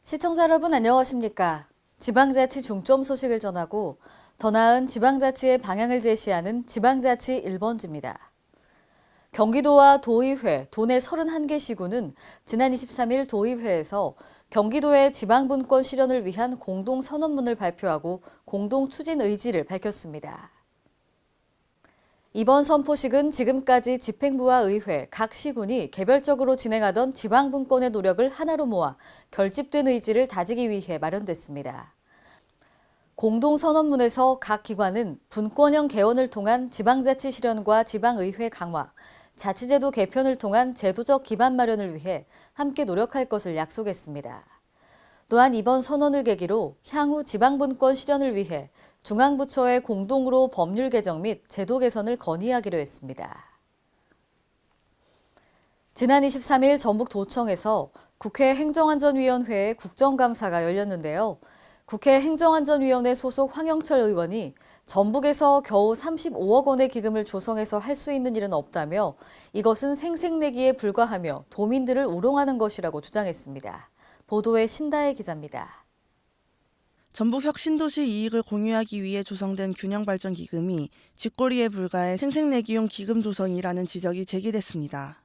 시청자 여러분 안녕하십니까? 지방자치 중점 소식을 전하고 더 나은 지방자치의 방향을 제시하는 지방자치 1번지입니다. 경기도와 도의회, 도내 31개 시군은 지난 23일 도의회에서 경기도의 지방분권 실현을 위한 공동선언문을 발표하고 공동추진 의지를 밝혔습니다. 이번 선포식은 지금까지 집행부와 의회, 각 시군이 개별적으로 진행하던 지방분권의 노력을 하나로 모아 결집된 의지를 다지기 위해 마련됐습니다. 공동선언문에서 각 기관은 분권형 개원을 통한 지방자치 실현과 지방의회 강화, 자치제도 개편을 통한 제도적 기반 마련을 위해 함께 노력할 것을 약속했습니다. 또한 이번 선언을 계기로 향후 지방분권 실현을 위해 중앙부처의 공동으로 법률 개정 및 제도 개선을 건의하기로 했습니다. 지난 23일 전북도청에서 국회 행정안전위원회의 국정감사가 열렸는데요. 국회 행정안전위원회 소속 황영철 의원이 전북에서 겨우 35억 원의 기금을 조성해서 할 수 있는 일은 없다며 이것은 생색내기에 불과하며 도민들을 우롱하는 것이라고 주장했습니다. 보도에 신다혜 기자입니다. 전북 혁신도시 이익을 공유하기 위해 조성된 균형발전기금이 쥐꼬리에 불과해 생색내기용 기금 조성이라는 지적이 제기됐습니다.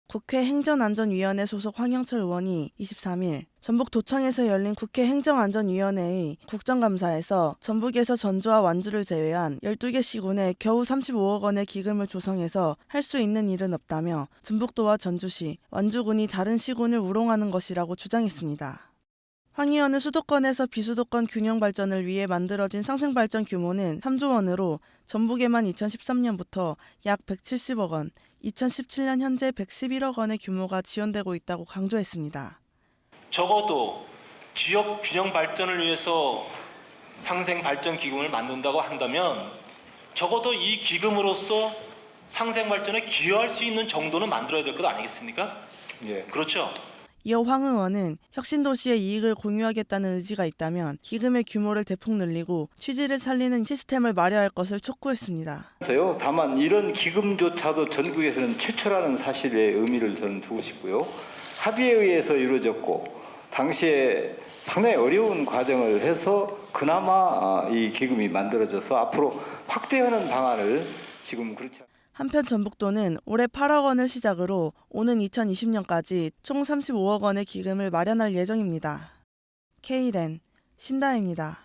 국회 행정안전위원회 소속 황영철 의원이 23일 전북도청에서 열린 국회 행정안전위원회의 국정감사에서 전북에서 전주와 완주를 제외한 12개 시군에 겨우 35억 원의 기금을 조성해서 할 수 있는 일은 없다며 전북도와 전주시, 완주군이 다른 시군을 우롱하는 것이라고 주장했습니다. 황 의원은 수도권에서 비수도권 균형 발전을 위해 만들어진 상생발전 규모는 3조 원으로 전북에만 2013년부터 약 170억 원, 2017년 현재 111억 원의 규모가 지원되고 있다고 강조했습니다. 적어도 지역 균형 발전을 위해서 상생발전 기금을 만든다고 한다면 적어도 이 기금으로서 상생발전에 기여할 수 있는 정도는 만들어야 될 것 아니겠습니까? 예. 그렇죠. 이어 황 의원은 혁신도시의 이익을 공유하겠다는 의지가 있다면 기금의 규모를 대폭 늘리고 취지를 살리는 시스템을 마련할 것을 촉구했습니다. 다만 이런 기금조차도 전국에서는 최초라는 사실의 의미를 저는 두고 싶고요. 합의에 의해서 이루어졌고 당시에 상당히 어려운 과정을 해서 그나마 이 기금이 만들어져서 앞으로 확대하는 방안을 지금 그렇지 않습니다. 한편 전북도는 올해 8억 원을 시작으로 오는 2020년까지 총 35억 원의 기금을 마련할 예정입니다. K랜 신다혜입니다.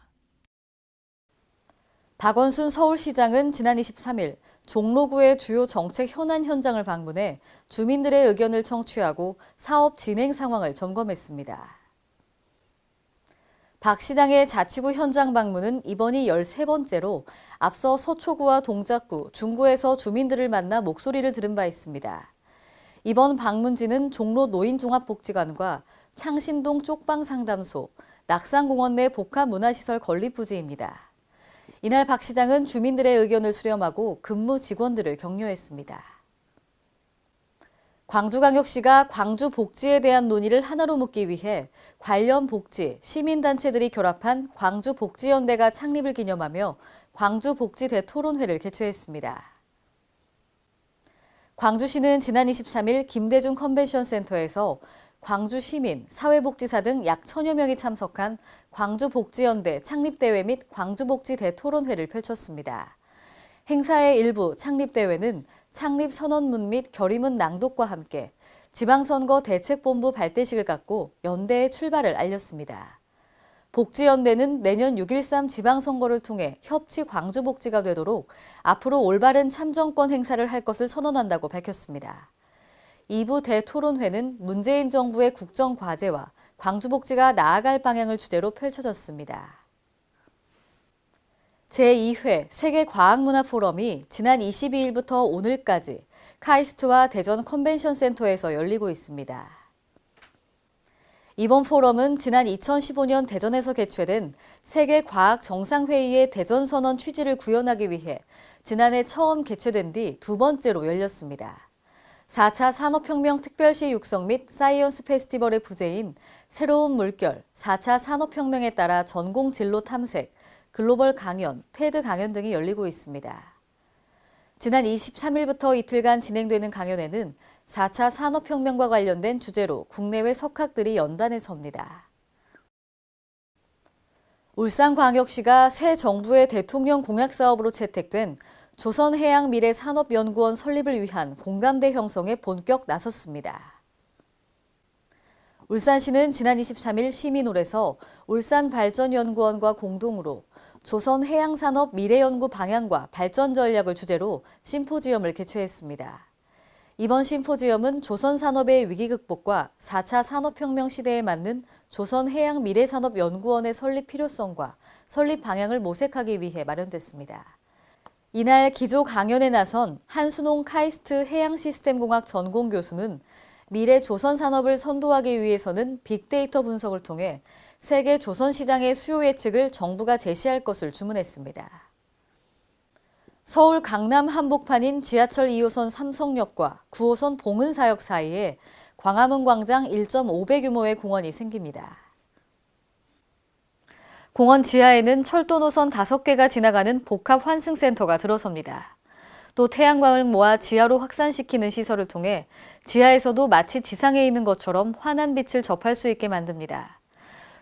박원순 서울시장은 지난 23일 종로구의 주요 정책 현안 현장을 방문해 주민들의 의견을 청취하고 사업 진행 상황을 점검했습니다. 박 시장의 자치구 현장 방문은 이번이 13번째로 앞서 서초구와 동작구, 중구에서 주민들을 만나 목소리를 들은 바 있습니다. 이번 방문지는 종로 노인종합복지관과 창신동 쪽방상담소, 낙산공원 내 복합문화시설 건립부지입니다. 이날 박 시장은 주민들의 의견을 수렴하고 근무 직원들을 격려했습니다. 광주광역시가 광주 복지에 대한 논의를 하나로 묶기 위해 관련 복지, 시민단체들이 결합한 광주복지연대가 창립을 기념하며 광주복지대 토론회를 개최했습니다. 광주시는 지난 23일 김대중 컨벤션센터에서 광주 시민, 사회복지사 등 약 1000여 명이 참석한 광주복지연대 창립대회 및 광주복지대 토론회를 펼쳤습니다. 행사의 일부 창립대회는 창립선언문 및 결의문 낭독과 함께 지방선거 대책본부 발대식을 갖고 연대의 출발을 알렸습니다. 복지연대는 내년 6.13 지방선거를 통해 협치 광주복지가 되도록 앞으로 올바른 참정권 행사를 할 것을 선언한다고 밝혔습니다. 2부 대토론회는 문재인 정부의 국정과제와 광주복지가 나아갈 방향을 주제로 펼쳐졌습니다. 제2회 세계과학문화포럼이 지난 22일부터 오늘까지 카이스트와 대전 컨벤션센터에서 열리고 있습니다. 이번 포럼은 지난 2015년 대전에서 개최된 세계과학정상회의의 대전선언 취지를 구현하기 위해 지난해 처음 개최된 뒤 두 번째로 열렸습니다. 4차 산업혁명 특별시 육성 및 사이언스 페스티벌의 부재인 새로운 물결, 4차 산업혁명에 따라 전공 진로 탐색, 글로벌 강연, 테드 강연 등이 열리고 있습니다. 지난 23일부터 이틀간 진행되는 강연에는 4차 산업혁명과 관련된 주제로 국내외 석학들이 연단에 섭니다. 울산광역시가 새 정부의 대통령 공약 사업으로 채택된 조선해양미래산업연구원 설립을 위한 공감대 형성에 본격 나섰습니다. 울산시는 지난 23일 시민홀에서 울산발전연구원과 공동으로 조선해양산업 미래연구 방향과 발전 전략을 주제로 심포지엄을 개최했습니다. 이번 심포지엄은 조선산업의 위기 극복과 4차 산업혁명 시대에 맞는 조선해양미래산업연구원의 설립 필요성과 설립 방향을 모색하기 위해 마련됐습니다. 이날 기조 강연에 나선 한순홍 카이스트 해양시스템공학 전공 교수는 미래 조선산업을 선도하기 위해서는 빅데이터 분석을 통해 세계 조선시장의 수요 예측을 정부가 제시할 것을 주문했습니다. 서울 강남 한복판인 지하철 2호선 삼성역과 9호선 봉은사역 사이에 광화문 광장 1.5배 규모의 공원이 생깁니다. 공원 지하에는 철도 노선 5개가 지나가는 복합 환승센터가 들어섭니다. 또 태양광을 모아 지하로 확산시키는 시설을 통해 지하에서도 마치 지상에 있는 것처럼 환한 빛을 접할 수 있게 만듭니다.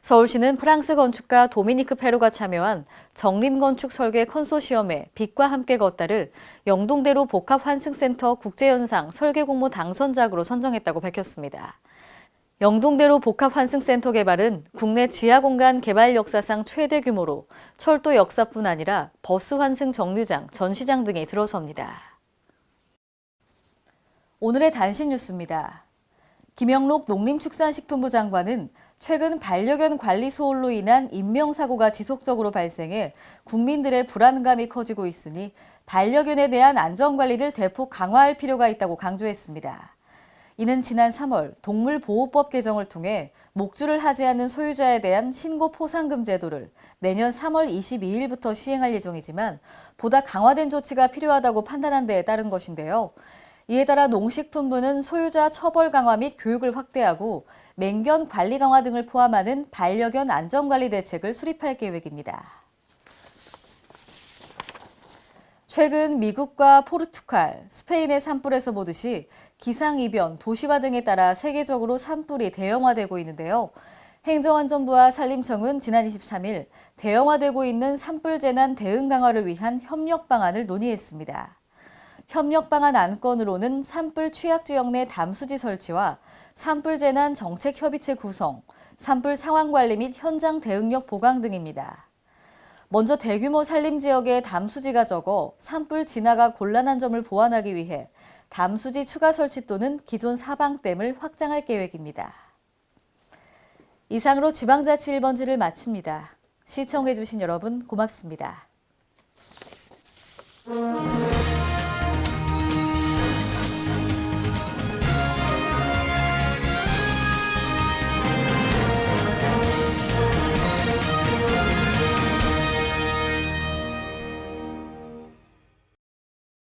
서울시는 프랑스 건축가 도미니크 페로가 참여한 정림건축 설계 컨소시엄에 빛과 함께 걷다를 영동대로 복합환승센터 국제연상 설계공모 당선작으로 선정했다고 밝혔습니다. 영동대로 복합환승센터 개발은 국내 지하공간 개발 역사상 최대 규모로 철도 역사뿐 아니라 버스 환승 정류장, 전시장 등이 들어섭니다. 오늘의 단신 뉴스입니다. 김영록 농림축산식품부 장관은 최근 반려견 관리 소홀로 인한 인명사고가 지속적으로 발생해 국민들의 불안감이 커지고 있으니 반려견에 대한 안전관리를 대폭 강화할 필요가 있다고 강조했습니다. 이는 지난 3월 동물보호법 개정을 통해 목줄을 하지 않는 소유자에 대한 신고 포상금 제도를 내년 3월 22일부터 시행할 예정이지만 보다 강화된 조치가 필요하다고 판단한 데에 따른 것인데요. 이에 따라 농식품부는 소유자 처벌 강화 및 교육을 확대하고 맹견 관리 강화 등을 포함하는 반려견 안전관리 대책을 수립할 계획입니다. 최근 미국과 포르투갈, 스페인의 산불에서 보듯이 기상이변, 도시화 등에 따라 세계적으로 산불이 대형화되고 있는데요. 행정안전부와 산림청은 지난 23일 대형화되고 있는 산불 재난 대응 강화를 위한 협력 방안을 논의했습니다. 협력 방안 안건으로는 산불 취약 지역 내 담수지 설치와 산불 재난 정책 협의체 구성, 산불 상황 관리 및 현장 대응력 보강 등입니다. 먼저 대규모 산림 지역에 담수지가 적어 산불 진화가 곤란한 점을 보완하기 위해 담수지 추가 설치 또는 기존 사방댐을 확장할 계획입니다. 이상으로 지방자치 1번지를 마칩니다. 시청해주신 여러분 고맙습니다.